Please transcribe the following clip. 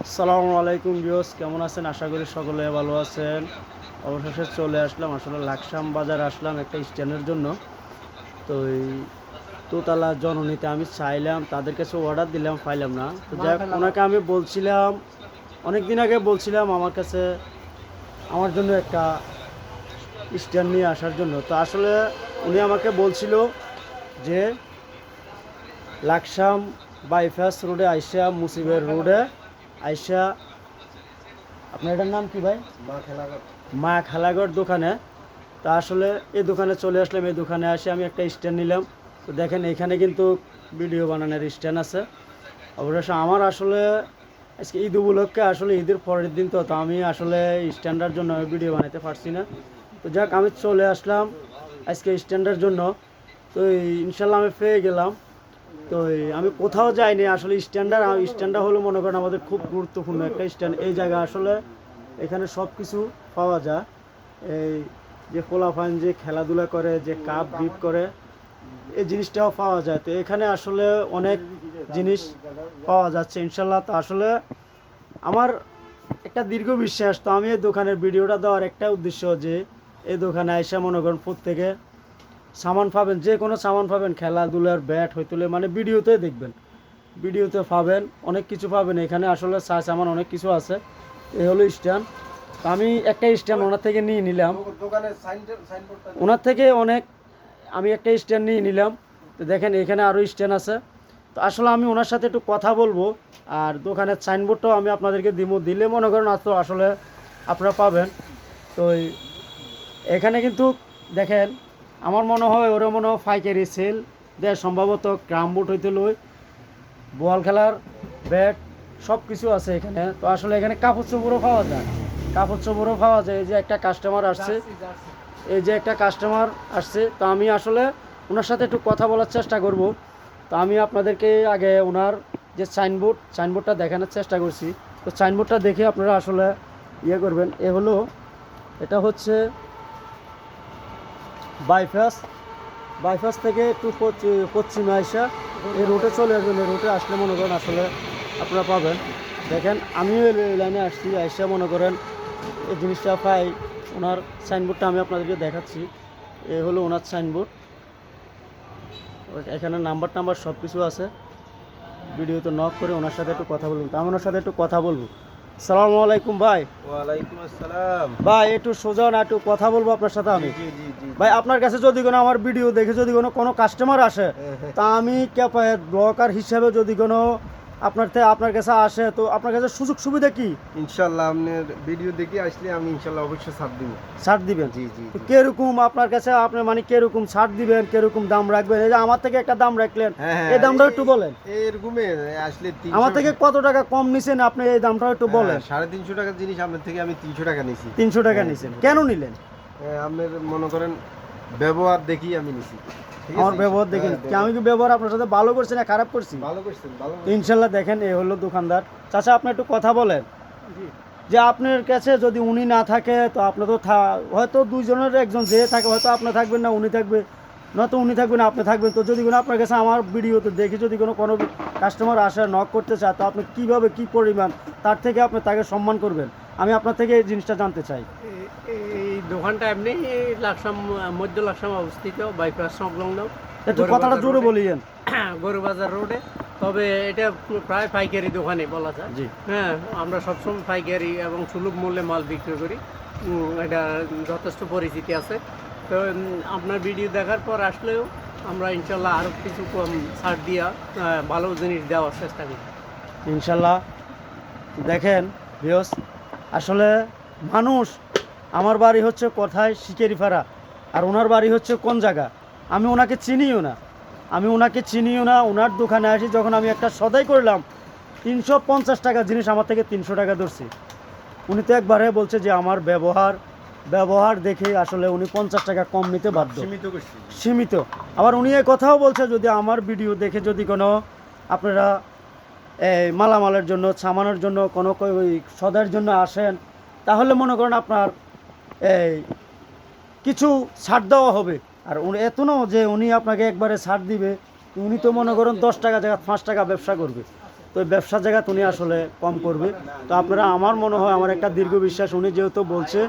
আসসালামু আলাইকুম ভিউয়ার্স, কেমন আছেন? আশা করি সকলে ভালো আছেন। অবশেষে চলে আসলাম, আসলে লাকসাম বাজার আসলাম একটা স্ট্যান্ডের জন্য। তো এই দোতলা জননীতে আমি চাইলাম, তাদের কাছে অর্ডার দিলাম, পাইলাম না। তো যাই হোক, ওনাকে আমি বলছিলাম অনেক দিন আগে, বলছিলাম আমার কাছে আমার জন্য একটা স্ট্যান্ড নিয়ে আসার জন্য। তো আসলে উনি আমাকে বলছিল যে লাকসাম বাইপাস রোডে আইসা, মুসিবের রোডে আইসা, আপনার এটার নাম কি ভাই? মা খেলাঘর দোকানে। তা আসলে এই দোকানে চলে আসলাম। এই দোকানে এসে আমি একটা স্ট্যান্ড নিলাম। তো দেখেন, এখানে কিন্তু ভিডিও বানানোর স্ট্যান্ড আছে। অবশ্য আমার আসলে আজকে ঈদ উপলক্ষে, আসলে ঈদের পরের দিন, তো আমি আসলে স্ট্যান্ডার জন্য ভিডিও বানাতে পারছি না। তো যাক, আমি চলে আসলাম আজকে স্ট্যান্ডার জন্য। তো ইনশাল্লাহ আমি পেয়ে গেলাম। তো আমি কোথাও যাইনি আসলে। স্ট্যান্ডার হলো, মনে করেন, আমাদের খুব গুরুত্বপূর্ণ একটা স্ট্যান্ড। এই জায়গা আসলে এখানে সব কিছু পাওয়া যায়। এই যে পোলাপান যে খেলাধুলা করে, যে কাপ বিপ করে, এই জিনিসটাও পাওয়া যায়। তো এখানে আসলে অনেক জিনিস পাওয়া যাচ্ছে ইনশাল্লাহ। তো আসলে আমার একটা দীর্ঘ বিশ্বাস, তো আমি এই দোকানের ভিডিওটা দেওয়ার একটা উদ্দেশ্য যে এই দোকানে এসে, মনে করেন, প্রত্যেকে সামান পাবেন, যে কোনো সামান পাবেন, খেলাধুলার ব্যাট হইতুলে, মানে ভিডিওতে দেখবেন, ভিডিওতে পাবেন, অনেক কিছু পাবেন এখানে। আসলে সামান অনেক কিছু আছে। এই হলো স্ট্যান্ড। তো আমি একটা স্ট্যান্ড ওনার থেকে নিয়ে নিলাম, ওনার থেকে অনেক, আমি একটা স্ট্যান্ড নিয়ে নিলাম। তো দেখেন, এখানে আরও স্ট্যান্ড আছে। তো আসলে আমি ওনার সাথে একটু কথা বলবো, আর দোকানের সাইনবোর্ডটাও আমি আপনাদেরকে দিলে, মনে করেন, আসলে আপনারা পাবেন। তো এখানে কিন্তু দেখেন, আমার মনে হয় ওরা মনে হয় পাইকারি সেল দেয় সম্ভবত। ক্রাম বোর্ড হইতে লই, বল খেলার ব্যাট, সব কিছু আছে এখানে। তো আসলে এখানে কাপড় চোপড়ও পাওয়া যায়, কাপড় চোপড়ও পাওয়া যায়। এই যে একটা কাস্টমার আসছে, তো আমি আসলে ওনার সাথে একটু কথা বলার চেষ্টা করব। তো আমি আপনাদেরকে আগে ওনার যে সাইনবোর্ডটা দেখানোর চেষ্টা করছি। তো সাইনবোর্ডটা দেখে আপনারা আসলে ইয়ে করবেন। এটা হচ্ছে বাইপাস থেকে একটু পশ্চিমে আসা এই রুটে চলে আসবেন। এই রুটে আসলে, মনে করেন, আসলে আপনারা পাবেন। দেখেন, আমিও এই লাইনে আসছি, আসা, মনে করেন, এই জিনিসটা পাই। ওনার সাইনবোর্ডটা আমি আপনাদেরকে দেখাচ্ছি। এই হলো ওনার সাইনবোর্ড। এখানে নাম্বার সব কিছু আছে। ভিডিওতে নক করে ওনার সাথে একটু কথা বলবো। তো আমি ওনার সাথে একটু কথা বলবো। আসসালামু আলাইকুম ভাই। ওয়ালাইকুম আসসালাম ভাই, একটু সোজা না, একটু কথা বলবো আপনার সাথে আমি। জি জি জি ভাই, আপনার কাছে যদি কোনো আমার ভিডিও দেখে যদি কোনো কাস্টমার আসে, তা আমি ব্লগার হিসাবে যদি কোনো আপনার কাছে আসে, তো আপনার কাছে সুযোগ সুবিধা কি? ইনশাআল্লাহ আপনার ভিডিও দেখে আসলে আমি ইনশাআল্লাহ অবশ্যই ছাড় দিবেন? জি জি তো কিরকম আপনার কাছে, আপনি মানে কিরকম ছাড় দিবেন, কিরকম দাম রাখবেন? এই যে আমার থেকে একটা দাম রাখলেন, এই দামটা একটু বলেন। এরকমে আসলে আমার থেকে কত টাকা কম নিছেন আপনি, এই দামটা একটু বলেন। 350 টাকার জিনিস আপনার থেকে আমি 300 টাকা নিছি। 300 টাকা নিছেন, কেন নিলেন? আপনার মনে করেন ব্যবহার দেখি আমি নিছি। আমার ব্যবহার দেখেন, আমি কি ব্যবহার আপনার সাথে ভালো করছি না খারাপ করছি? ভালো করছেন, ভালো। ইনশাল্লাহ। দেখেন, এই হলো দোকানদার চাচা, আপনি একটু কথা বলেন। যে আপনার কাছে যদি উনি না থাকে, তো আপনি তো হয়তো দুইজনের একজন যে থাকে, হয়তো আপনি থাকবেন না, উনি থাকবে, নয়তো উনি থাকবেন আপনি থাকবেন। তো যদি কোনো আপনার কাছে আমার ভিডিওতে দেখে যদি কোনো কাস্টমার আসে, নক করতে চায়, তো আপনি কীভাবে, কী পরিমাণ তার থেকে আপনি তাকে সম্মান করবেন, আমি আপনার থেকে এই জিনিসটা জানতে চাই। এই দোকানটা এমনি লাকসাম, মধ্য লাকসাম অবস্থিত, বাইপাস সংলগ্ন। একটু কথাটা জোরে বলিয়েন। গরুবাজার রোডে। তবে এটা প্রায় পাইকারি দোকানে বলা যায়। জি। হ্যাঁ, আমরা সবসময় পাইকারি এবং সুলভ মূল্যে মাল বিক্রি করি। এটা যথেষ্ট পরিচিতি আছে। তো আপনার ভিডিও দেখার পর আসলেও আমরা ইনশাল্লাহ আরও কিছু কম ছাড় দিয়া ভালো জিনিস দেওয়ার চেষ্টা করি ইনশাল্লাহ। দেখেন ভিউয়ার্স, আসলে মানুষ, আমার বাড়ি হচ্ছে কোথায়, শিকারিপাড়া, আর ওনার বাড়ি হচ্ছে কোন জায়গা, আমি ওনাকে চিনিও না। ওনার দোকানে আসি, যখন আমি একটা সদাই করলাম 350 টাকা জিনিস, আমার থেকে 300 টাকা ধরছি। উনি তো একবারে বলছে যে আমার ব্যবহার দেখে আসলে উনি 50 টাকা কম নিতে বাধ্য, সীমিত। আবার উনি এই কথাও বলছে, যদি আমার ভিডিও দেখে যদি কোনো আপনারা এই মালামালের জন্য, সামানের জন্য, কোনো ওই সদার জন্য আসেন, তাহলে মনে করেন আপনার এই কিছু ছাড় দেওয়া হবে। আর উনি এত না যে উনি আপনাকে একবারে ছাড় দিবে, উনি তো মনে করেন 10 টাকা জায়গা 5 টাকা ব্যবসা করবে। তো ব্যবসার জায়গা উনি আসলে কম করবে। তো আপনারা, আমার মনে হয়, আমার একটা দীর্ঘ বিশ্বাস, উনি যেহেতু বলছে